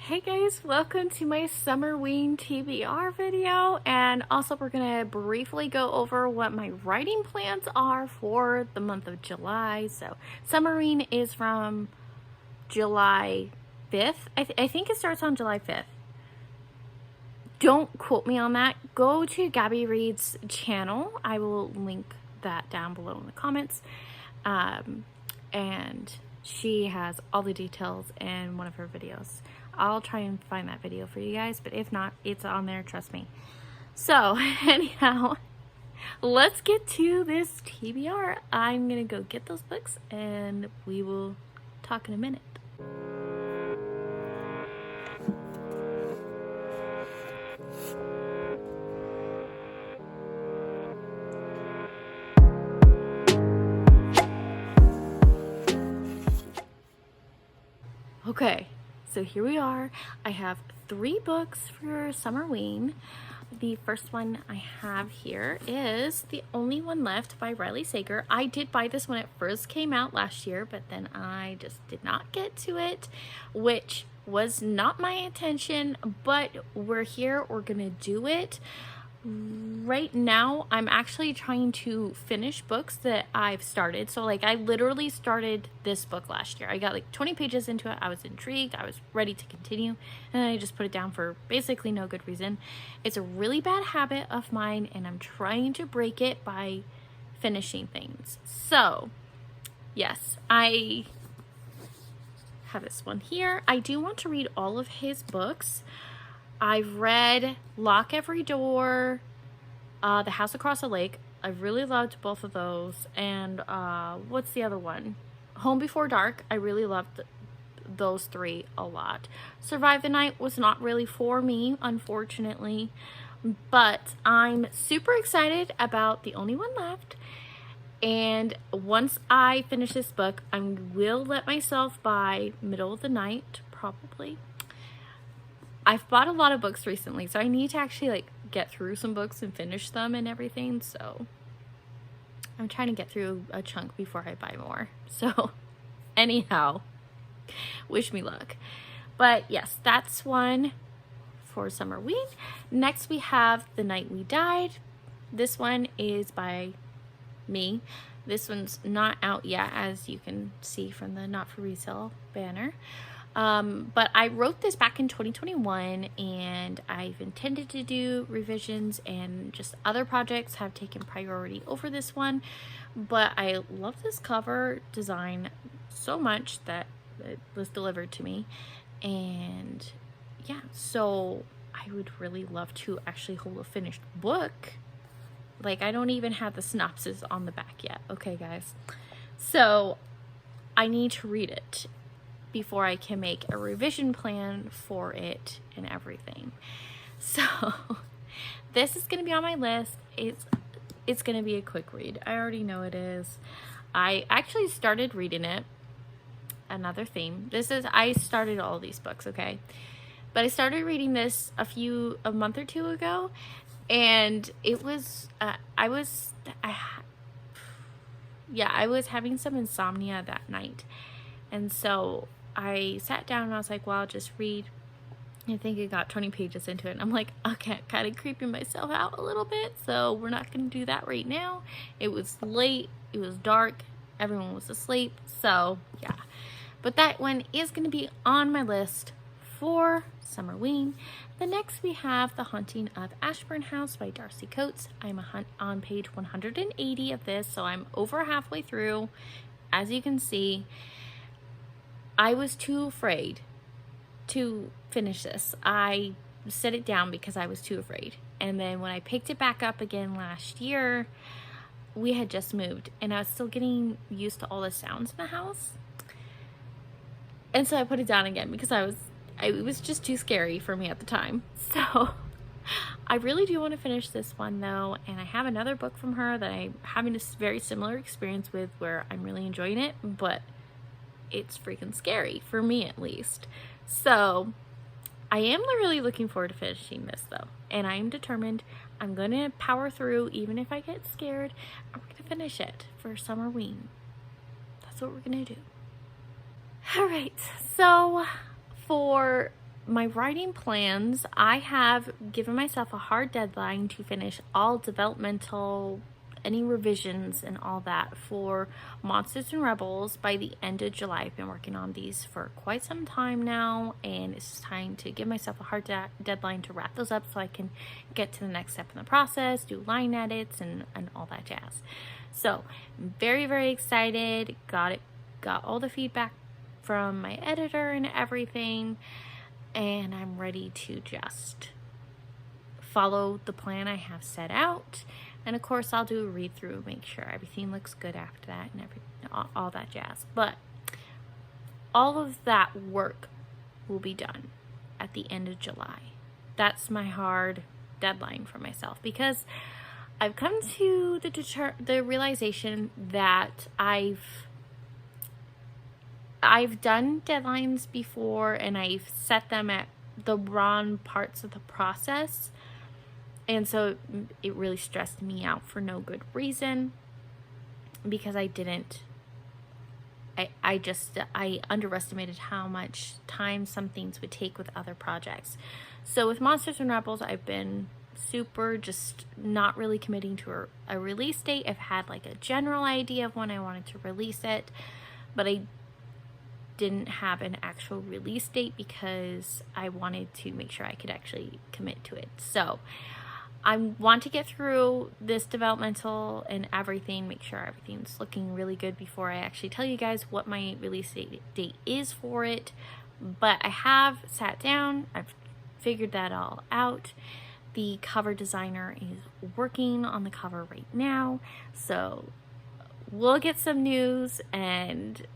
Hey guys, welcome to my Summerween TBR video, and also we're gonna briefly go over what my writing plans are for the month of July. So Summerween is from July 5th. I think it starts on July 5th. Don't quote me on that. Go to Gabby Reed's channel. I will link that down below in the comments. And she has all the details in one of her videos. I'll try and find that video for you guys, but if not, it's on there, trust me. So anyhow, let's get to this TBR. I'm gonna go get those books and we will talk in a minute. Okay, so here we are. I have 3 books for Summerween. The first one I have here is The Only One Left by Riley Sager. I did buy this when it first came out last year, but then I just did not get to it, which was not my intention, but we're here, we're gonna do it. Right now, I'm actually trying to finish books that I've started. So like I literally started this book last year. I got like 20 pages into it. I was intrigued. I was ready to continue. And then I just put it down for basically no good reason. It's a really bad habit of mine and I'm trying to break it by finishing things. So yes, I have this one here. I do want to read all of his books. I've read Lock Every Door, The House Across the Lake. I really loved both of those. And what's the other one? Home Before Dark. I really loved those 3 a lot. Survive the Night was not really for me, unfortunately. But I'm super excited about The Only One Left. And once I finish this book, I will let myself by middle of the night, probably. I've bought a lot of books recently, so I need to actually like get through some books and finish them and everything. So I'm trying to get through a chunk before I buy more. So anyhow, wish me luck. But yes, that's one for Summerween. Next we have The Night We Died. This one is by me. This one's not out yet, as you can see from the Not For Resale banner. But I wrote this back in 2021 and I've intended to do revisions, and just other projects have taken priority over this one. But I love this cover design so much that it was delivered to me. And yeah, so I would really love to actually hold a finished book. Like, I don't even have the synopsis on the back yet. Okay, guys. So I need to read it before I can make a revision plan for it and everything. So this is gonna be on my list. It's gonna be a quick read. I already know it is. I actually started reading it. Another theme. I started all these books, okay? But I started reading this a month or 2 ago, and it was, I was having some insomnia that night. And so I sat down and I was like, well, I'll just read. I think I got 20 pages into it. And I'm like, okay, kind of creeping myself out a little bit. So we're not going to do that right now. It was late. It was dark. Everyone was asleep. So yeah. But that one is going to be on my list for Summerween. The next we have The Haunting of Ashburn House by Darcy Coates. I'm on page 180 of this. So I'm over halfway through. As you can see, I was too afraid to finish this. I set it down because I was too afraid. And then when I picked it back up again last year, we had just moved and I was still getting used to all the sounds in the house. And so I put it down again because it was just too scary for me at the time. So I really do want to finish this one though. And I have another book from her that I'm having a very similar experience with, where I'm really enjoying it, but it's freaking scary, for me at least. So I am really looking forward to finishing this though, and I am determined. I'm gonna power through even if I get scared. I'm gonna finish it for Summerween. That's what we're gonna do. All right, so for my writing plans, I have given myself a hard deadline to finish all developmental, any revisions and all that for Monsters and Rebels by the end of July. I've been working on these for quite some time now, and it's time to give myself a hard deadline to wrap those up so I can get to the next step in the process, do line edits and all that jazz. So I'm very, very excited. Got all the feedback from my editor and everything, and I'm ready to just follow the plan I have set out. And of course, I'll do a read through, make sure everything looks good after that and all that jazz. But all of that work will be done at the end of July. That's my hard deadline for myself, because I've come to the realization that I've done deadlines before, and I've set them at the wrong parts of the process. And so it really stressed me out for no good reason, because I underestimated how much time some things would take with other projects. So with Monsters and Rebels, I've been super just not really committing to a release date. I've had like a general idea of when I wanted to release it, but I didn't have an actual release date because I wanted to make sure I could actually commit to it. So I want to get through this developmental and everything, make sure everything's looking really good before I actually tell you guys what my release date is for it. But I have sat down, I've figured that all out. The cover designer is working on the cover right now, so we'll get some news and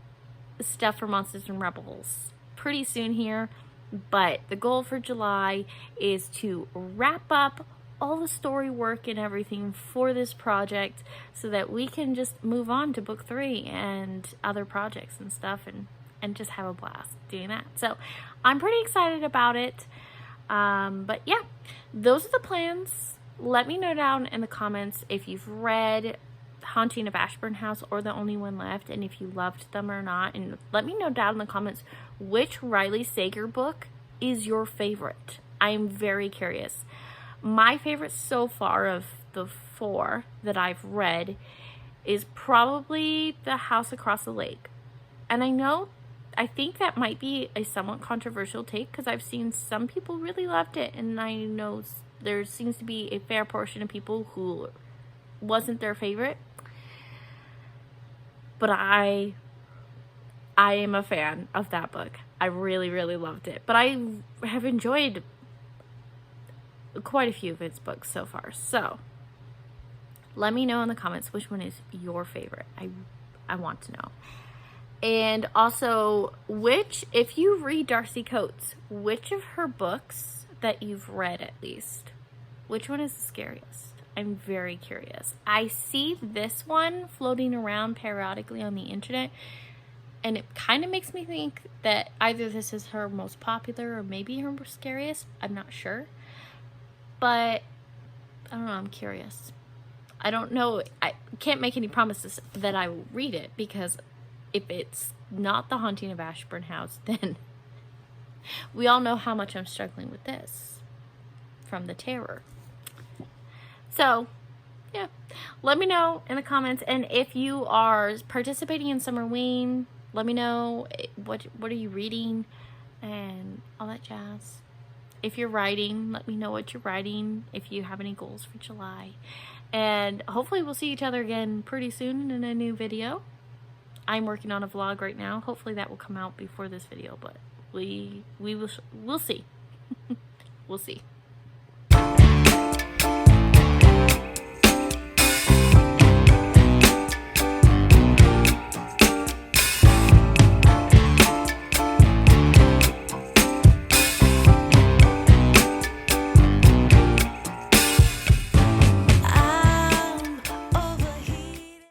stuff for Monsters and Rebels pretty soon here. But the goal for July is to wrap up all the story work and everything for this project so that we can just move on to book 3 and other projects and stuff, and just have a blast doing that. So I'm pretty excited about it. But yeah, those are the plans. Let me know down in the comments if you've read Haunting of Ashburn House or The Only One Left, and if you loved them or not. And let me know down in the comments which Riley Sager book is your favorite. I am very curious. My favorite so far of the 4 that I've read is probably The House Across the Lake. And I think that might be a somewhat controversial take, because I've seen some people really loved it, and I know there seems to be a fair portion of people who wasn't their favorite. But I am a fan of that book. I really, really loved it. But I have enjoyed quite a few of its books so far. So let me know in the comments which one is your favorite. I want to know. And also, if you read Darcy Coates, which of her books that you've read at least, which one is the scariest? I'm very curious. I see this one floating around periodically on the internet, and it kind of makes me think that either this is her most popular or maybe her scariest. I'm not sure. But I don't know, I'm curious. I don't know. I can't make any promises that I will read it, because if it's not The Haunting of Ashburn House, then we all know how much I'm struggling with this from the terror. So, yeah, let me know in the comments. And if you are participating in Summerween, let me know what are you reading and all that jazz. If you're writing, let me know what you're writing, if you have any goals for July. And hopefully we'll see each other again pretty soon in a new video. I'm working on a vlog right now. Hopefully that will come out before this video, but we'll see. We'll see.